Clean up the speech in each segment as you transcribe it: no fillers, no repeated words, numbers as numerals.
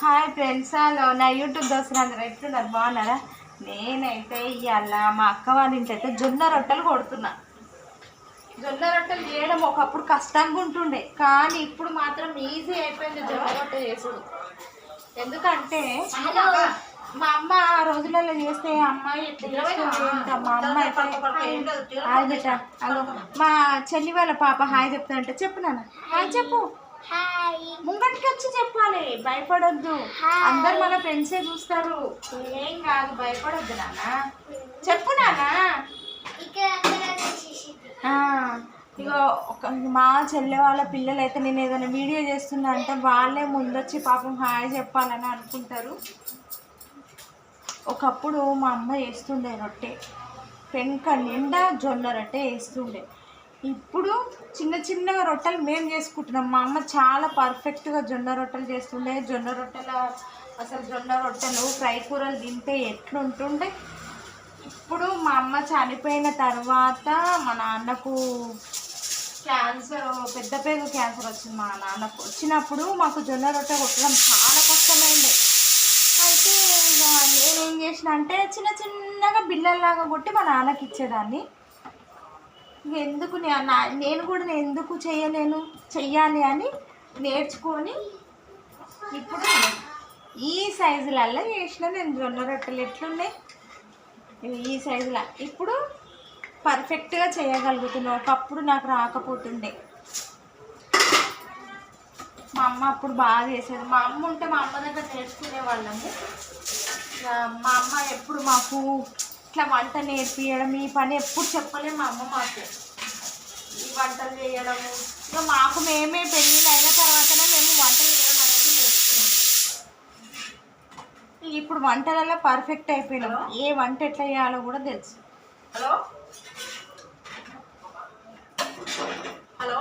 Hi friends, hello నా YouTube దోస్తులు అందరూ ఎట్లున్నారు? బాగున్నారా? నేనైతే ఇవాళ మా అక్క వాళ్ళ ఇంట్లో అయితే జొన్న రొట్టెలు కొడుతున్నా. జొన్న రొట్టెలు చేయడం ఒకప్పుడు కష్టంగా ఉంటుండే, కానీ ఇప్పుడు మాత్రం ఈజీ అయిపోయింది జొన్న రొట్టె చేసుడు. ఎందుకంటే మా అమ్మ ఆ రోజులలో చేస్తే అమ్మాయి ఎట్లా చేసుకుంటా, మా అమ్మ అయితే హాయ్ బిడ్డ, అదో మా చెల్లి వాళ్ళ పాప హాయ్ చెప్తా అంటే చెప్పు నాన్న, హాయ్ చెప్పు, ముంగటికి వచ్చి చెప్పాలి, భయపడొద్దు. అందరు మన ఫ్రెండ్సే చూస్తారు, ఏం కాదు, భయపడొద్దు నాన్న, చెప్పు నాన్న. ఇగో మా చెల్లె వాళ్ళ పిల్లలు అయితే నేను ఏదైనా వీడియో చేస్తున్నా అంటే వాళ్ళే ముందొచ్చి పాపం హాయ్ చెప్పాలని అనుకుంటారు. ఒకప్పుడు మా అమ్మ వేస్తుండే రొట్టె, పెంక నిండా జొన్న రొట్టె వేస్తుండే. ఇప్పుడు చిన్న చిన్నగా రొట్టెలు మేము చేసుకుంటున్నాం. మా అమ్మ చాలా పర్ఫెక్ట్గా జొన్న రొట్టెలు చేస్తుండే. జొన్న రొట్టెలు ఫ్రై కూరలు తింటే ఎట్లుంటుండే. ఇప్పుడు మా అమ్మ చనిపోయిన తర్వాత మా నాన్నకు క్యాన్సర్, పెద్ద పేగు క్యాన్సర్ వచ్చింది. మా నాన్నకు వచ్చినప్పుడు మాకు జొన్న రొట్టె కొట్టడం చాలా కష్టమైంది. అయితే ఇక నేనేం చేసిన అంటే చిన్న చిన్నగా బిళ్ళల్లాగా కొట్టి మా నాన్నకి ఇచ్చేదాన్ని. ఎందుకు నేను కూడా ఎందుకు చెయ్యాలి అని నేర్చుకొని ఇప్పుడు ఈ సైజులలో చేసిన నేను జొన్న రొట్టెలు. ఎట్లున్నాయి ఈ సైజులో, ఇప్పుడు పర్ఫెక్ట్గా చేయగలుగుతున్నాను. ఒకప్పుడు నాకు రాకపోతుండే. మా అమ్మ అప్పుడు బాగా చేసేది. మా అమ్మ ఉంటే మా అమ్మ దగ్గర నేర్చుకునే వాళ్ళము. మా అమ్మ ఎప్పుడు మాకు ఇట్లా వంట నేర్పించడం, ఈ పని ఎప్పుడు చెప్పలేము మా అమ్మ మాకు. ఈ వంటలు చేయడము ఇక మాకు మేమే పెళ్ళిళ్ళు అయిన తర్వాతనే మేము వంట చేయడం అనేది నేర్చుకున్నాం. ఇప్పుడు వంటలలో పర్ఫెక్ట్ అయిపోయినాము. ఏ వంట ఎట్లా చేయాలో కూడా తెలుసు. హలో హలో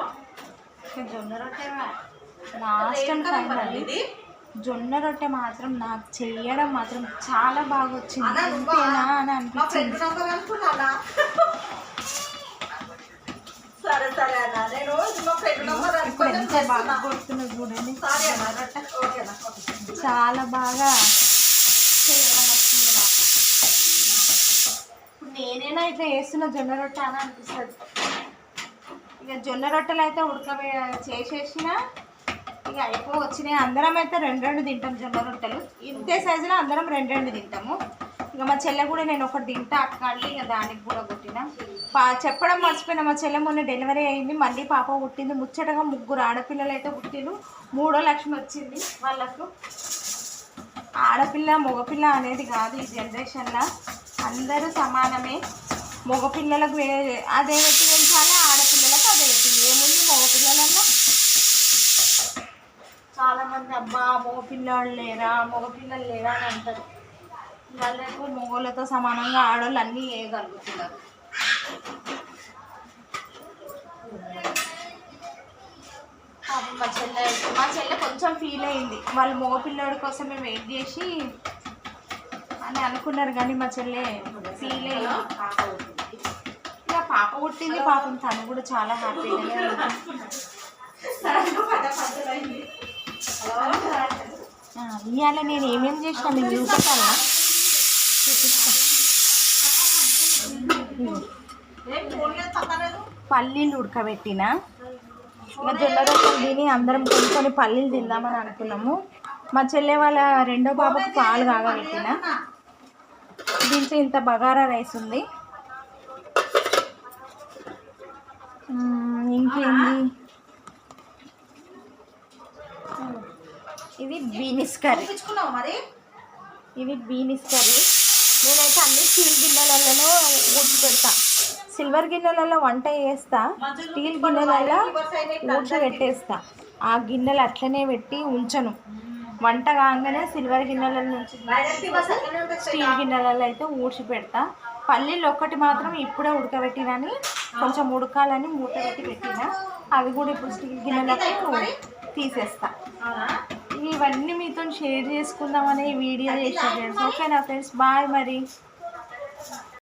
జొన్న రొట్టె లాస్ట్ అండ్ ఫైనల్. జొన్న రొట్టె మాత్రం నాకు చెయ్యడం మాత్రం చాలా బాగా వచ్చింది. అంతేనా అని అనిపించింది. ఇప్పుడు ఎంత బాగా కొడుతున్నా చూడండి. చాలా బాగా చేయడం వచ్చింది నాకు. ఇప్పుడు నేనైనా ఇట్లా చేస్తున్న జొన్న రొట్టె అని అనిపిస్తుంది. ఇక జొన్న రొట్టెలు అయితే చేసేసిన ఇక వచ్చినాయి. అందరం అయితే రెండు తింటాం జొన్న రొట్టెలు. ఇంతే సైజులో అందరం రెండు తింటాము. ఇక మా చెల్లె కూడా నేను ఒకటి తింటా అక్కడి, ఇక దానికి కూడా కొట్టిన. చెప్పడం మర్చిపోయినా, మా చెల్లె మొన్న డెలివరీ అయింది, మళ్ళీ పాప పుట్టింది. ముచ్చటగా 3 ఆడపిల్లలు అయితే పుట్టిండు. 3వ లక్ష్మి వచ్చింది వాళ్ళకు. ఆడపిల్ల మగపిల్ల అనేది కాదు, ఈ జనరేషన్లో అందరూ సమానమే. మగపిల్లలకు అదే పెట్టి పెంచాలి, ఆడపిల్లలకు అదే పెట్టి. ఏముంది మగపిల్లలన్నా చాలామంది అబ్బా మగపిల్లలు లేరా అని అంటారు. వాళ్ళకు మగోళ్ళతో సమానంగా ఆడవాళ్ళు అన్నీ వేయగలుగుతున్నారు. మా చెల్లె కొంచెం ఫీల్ అయింది. వాళ్ళు మగపిల్లడి కోసమే వెయిట్ చేసి అని అనుకున్నారు, కానీ మా చెల్లె ఫీల్ అయింది. ఇక పాప పుట్టింది, పాపం తను కూడా చాలా హ్యాపీగా. ఇవాళ నేను ఏమేమి చేసినా మీకు చూపిస్తాను. పల్లీలు ఉడకబెట్టిన. ఇంకా జొన్న రొట్టెలు తిని అందరం కొన్ని పల్లీలు తిందామని అనుకున్నాము. మా చెల్లె వాళ్ళ 2వ పాపకు పాలు కాగబెట్టిన. దీంట్లో ఇంత బగారా రైస్ ఉంది. ఇంకేంది, ఇది బీనిస్ కర్రీ. ఇది బీనిస్ కర్రీ. నేనైతే అన్ని స్టీల్ గిన్నెలలో ఊడ్చి పెడతా. సిల్వర్ గిన్నెలలో వంట చేస్తా, స్టీల్ గిన్నెలలో ఊడ్చి పెట్టేస్తా. ఆ గిన్నెలు అట్లనే పెట్టి ఉంచను. వంట కాగానే సిల్వర్ గిన్నెల నుంచి స్టీల్ గిన్నెలలో అయితే ఊడ్చి పెడతా. పల్లీలు ఒక్కటి మాత్రం ఇప్పుడే ఉడకబెట్టినని, కొంచెం ఉడకాలని మూత పెట్టిన. అవి కూడా ఇప్పుడు స్టీల్ గిన్నెలకు తీసేస్తా. ఇవన్నీ మీతో షేర్ చేసుకుందామని వీడియో చేసా ఫ్రెండ్స్. ఓకేనా ఫ్రెండ్స్, బాయ్ మరి.